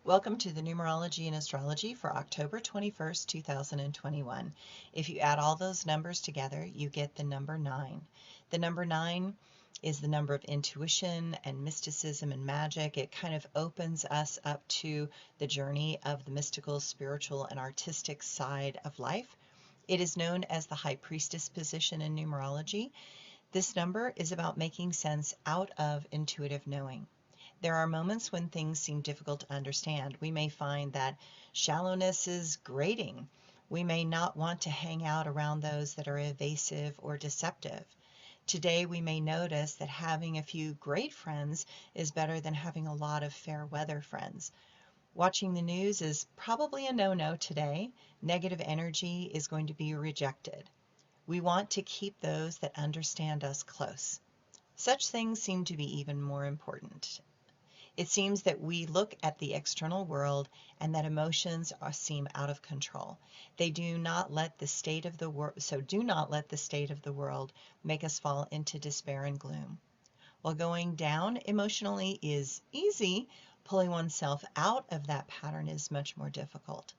Welcome to the Numerology and Astrology for October 21st, 2021. If you add all those numbers together, you get the number 9. The number 9 is the number of intuition and mysticism and magic. It kind of opens us up to the journey of the mystical, spiritual, and artistic side of life. It is known as the High Priestess position in numerology. This number is about making sense out of intuitive knowing. There are moments when things seem difficult to understand. We may find that shallowness is grating. We may not want to hang out around those that are evasive or deceptive. Today, we may notice that having a few great friends is better than having a lot of fair weather friends. Watching the news is probably a no-no today. Negative energy is going to be rejected. We want to keep those that understand us close. Such things seem to be even more important. It seems that we look at the external world and that emotions seem out of control. Do not let the state of the world make us fall into despair and gloom. While going down emotionally is easy, pulling oneself out of that pattern is much more difficult.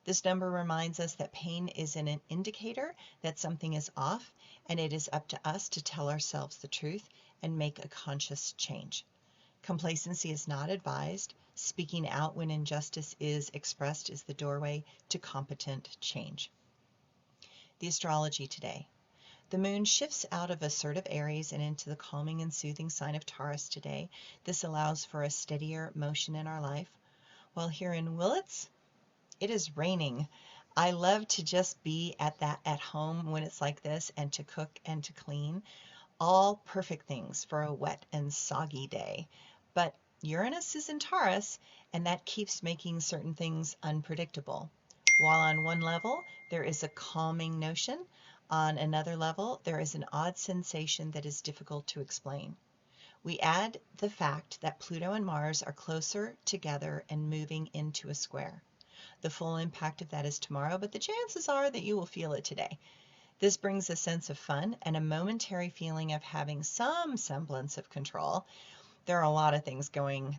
This number reminds us that pain is an indicator that something is off, and it is up to us to tell ourselves the truth and make a conscious change. Complacency is not advised. Speaking out when injustice is expressed is the doorway to competent change. The astrology today. The moon shifts out of assertive Aries and into the calming and soothing sign of Taurus today. This allows for a steadier motion in our life. While here in Willits, it is raining. I love to just be at home when it's like this and to cook and to clean. All perfect things for a wet and soggy day. But Uranus is in Taurus, and that keeps making certain things unpredictable. While on one level, there is a calming notion, on another level, there is an odd sensation that is difficult to explain. We add the fact that Pluto and Mars are closer together and moving into a square. The full impact of that is tomorrow, but the chances are that you will feel it today. This brings a sense of fun and a momentary feeling of having some semblance of control. There are a lot of things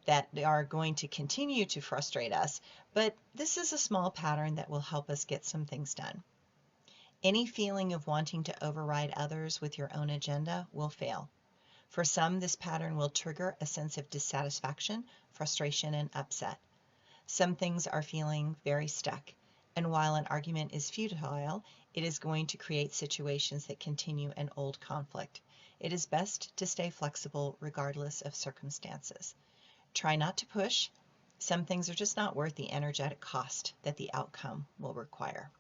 that are going to continue to frustrate us, but this is a small pattern that will help us get some things done. Any feeling of wanting to override others with your own agenda will fail. For some, this pattern will trigger a sense of dissatisfaction, frustration, and upset. Some things are feeling very stuck, and while an argument is futile, it is going to create situations that continue an old conflict. It is best to stay flexible regardless of circumstances. Try not to push. Some things are just not worth the energetic cost that the outcome will require.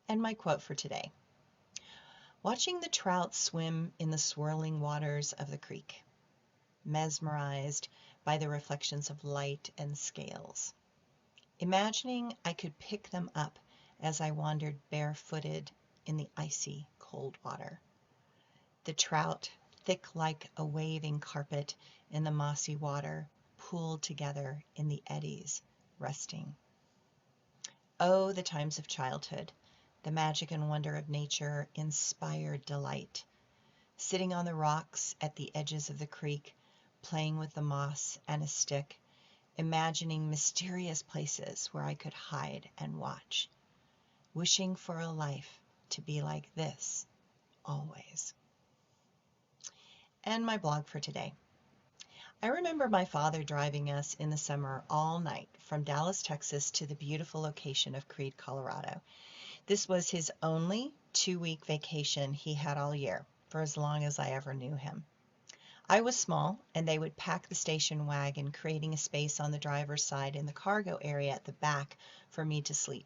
And my quote for today. Watching the trout swim in the swirling waters of the creek, mesmerized by the reflections of light and scales. Imagining I could pick them up as I wandered barefooted in the icy cold water. The trout, thick like a waving carpet in the mossy water, pooled together in the eddies, resting. Oh, the times of childhood, the magic and wonder of nature inspired delight. Sitting on the rocks at the edges of the creek, playing with the moss and a stick, imagining mysterious places where I could hide and watch, wishing for a life to be like this, always. And my blog for today. I remember my father driving us in the summer all night from Dallas, Texas to the beautiful location of Creede, Colorado. This was his only 2-week vacation he had all year, for as long as I ever knew him. I was small, and they would pack the station wagon, creating a space on the driver's side in the cargo area at the back for me to sleep.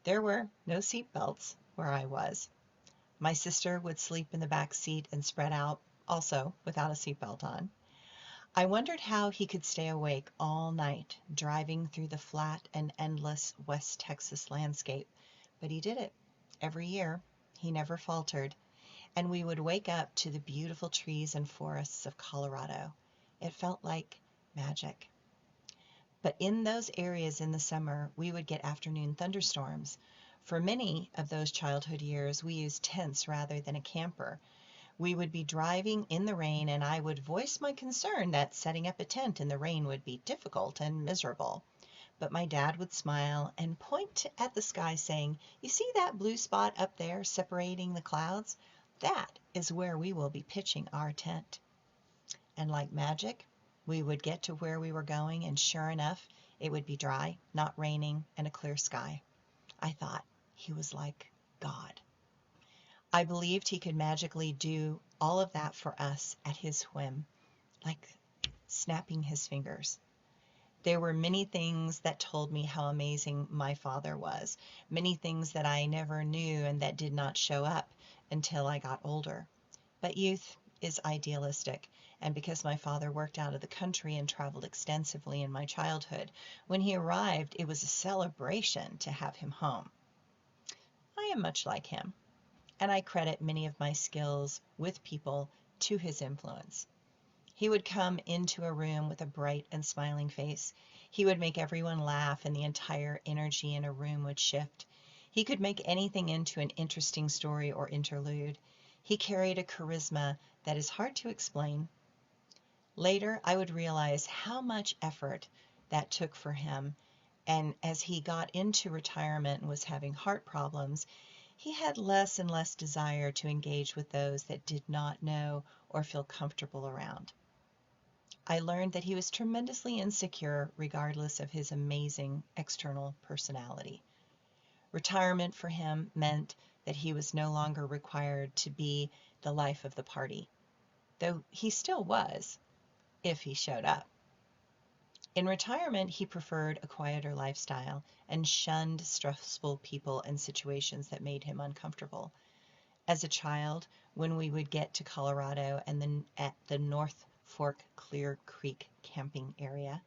There were no seat belts where I was. My sister would sleep in the back seat and spread out, also without a seatbelt on. I wondered how he could stay awake all night, driving through the flat and endless West Texas landscape, but he did it every year. He never faltered, and we would wake up to the beautiful trees and forests of Colorado. It felt like magic. But in those areas in the summer, we would get afternoon thunderstorms. For many of those childhood years, we used tents rather than a camper. We would be driving in the rain, and I would voice my concern that setting up a tent in the rain would be difficult and miserable. But my dad would smile and point at the sky, saying, "You see that blue spot up there separating the clouds? That is where we will be pitching our tent." And like magic, we would get to where we were going, and sure enough, it would be dry, not raining, and a clear sky. I thought he was like God. I believed he could magically do all of that for us at his whim, like snapping his fingers. There were many things that told me how amazing my father was, many things that I never knew and that did not show up until I got older. But youth is idealistic, and because my father worked out of the country and traveled extensively in my childhood, when he arrived, it was a celebration to have him home. I am much like him, and I credit many of my skills with people to his influence. He would come into a room with a bright and smiling face. He would make everyone laugh, and the entire energy in a room would shift. He could make anything into an interesting story or interlude. He carried a charisma that is hard to explain. Later, I would realize how much effort that took for him, and as he got into retirement and was having heart problems, he had less and less desire to engage with those that did not know or feel comfortable around. I learned that he was tremendously insecure regardless of his amazing external personality. Retirement for him meant that he was no longer required to be the life of the party, though he still was, if he showed up. In retirement, he preferred a quieter lifestyle and shunned stressful people and situations that made him uncomfortable. As a child, when we would get to Colorado and then at the North Fork Clear Creek camping area,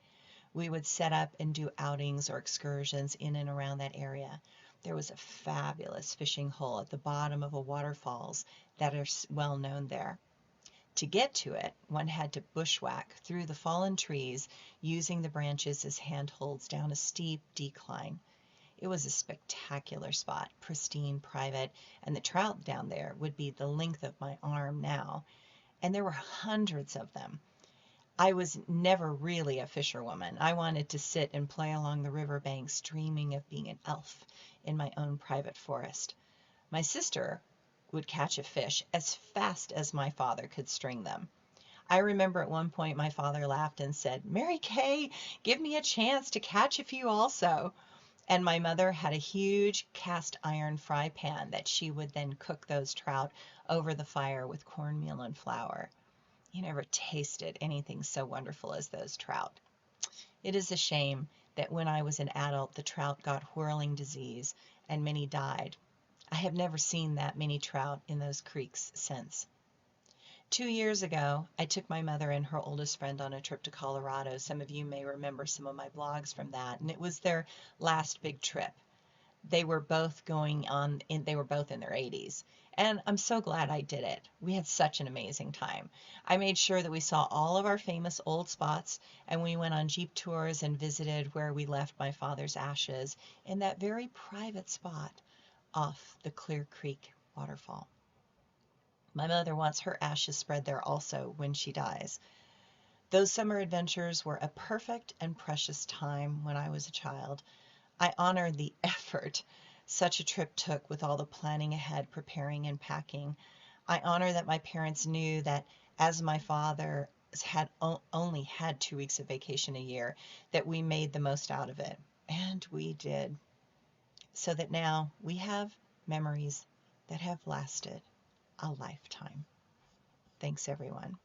we would set up and do outings or excursions in and around that area. There was a fabulous fishing hole at the bottom of a waterfalls that are well known there. To get to it, one had to bushwhack through the fallen trees using the branches as handholds down a steep decline. It was a spectacular spot, pristine, private, and the trout down there would be the length of my arm now, and there were hundreds of them. I was never really a fisherwoman. I wanted to sit and play along the riverbanks, dreaming of being an elf in my own private forest. My sister would catch a fish as fast as my father could string them. I remember at one point my father laughed and said, "Mary Kay, give me a chance to catch a few also." And my mother had a huge cast iron fry pan that she would then cook those trout over the fire with cornmeal and flour. You never tasted anything so wonderful as those trout. It is a shame that when I was an adult, the trout got whirling disease and many died. I have never seen that many trout in those creeks since. 2 years ago, I took my mother and her oldest friend on a trip to Colorado. Some of you may remember some of my blogs from that, and it was their last big trip. They were both they were both in their 80s, and I'm so glad I did it. We had such an amazing time. I made sure that we saw all of our famous old spots, and we went on Jeep tours and visited where we left my father's ashes in that very private spot off the Clear Creek waterfall. My mother wants her ashes spread there also when she dies. Those summer adventures were a perfect and precious time when I was a child. I honor the effort such a trip took with all the planning ahead, preparing and packing. I honor that my parents knew that as my father had only had 2 weeks of vacation a year, that we made the most out of it. And we did. So that now we have memories that have lasted a lifetime. Thanks, everyone.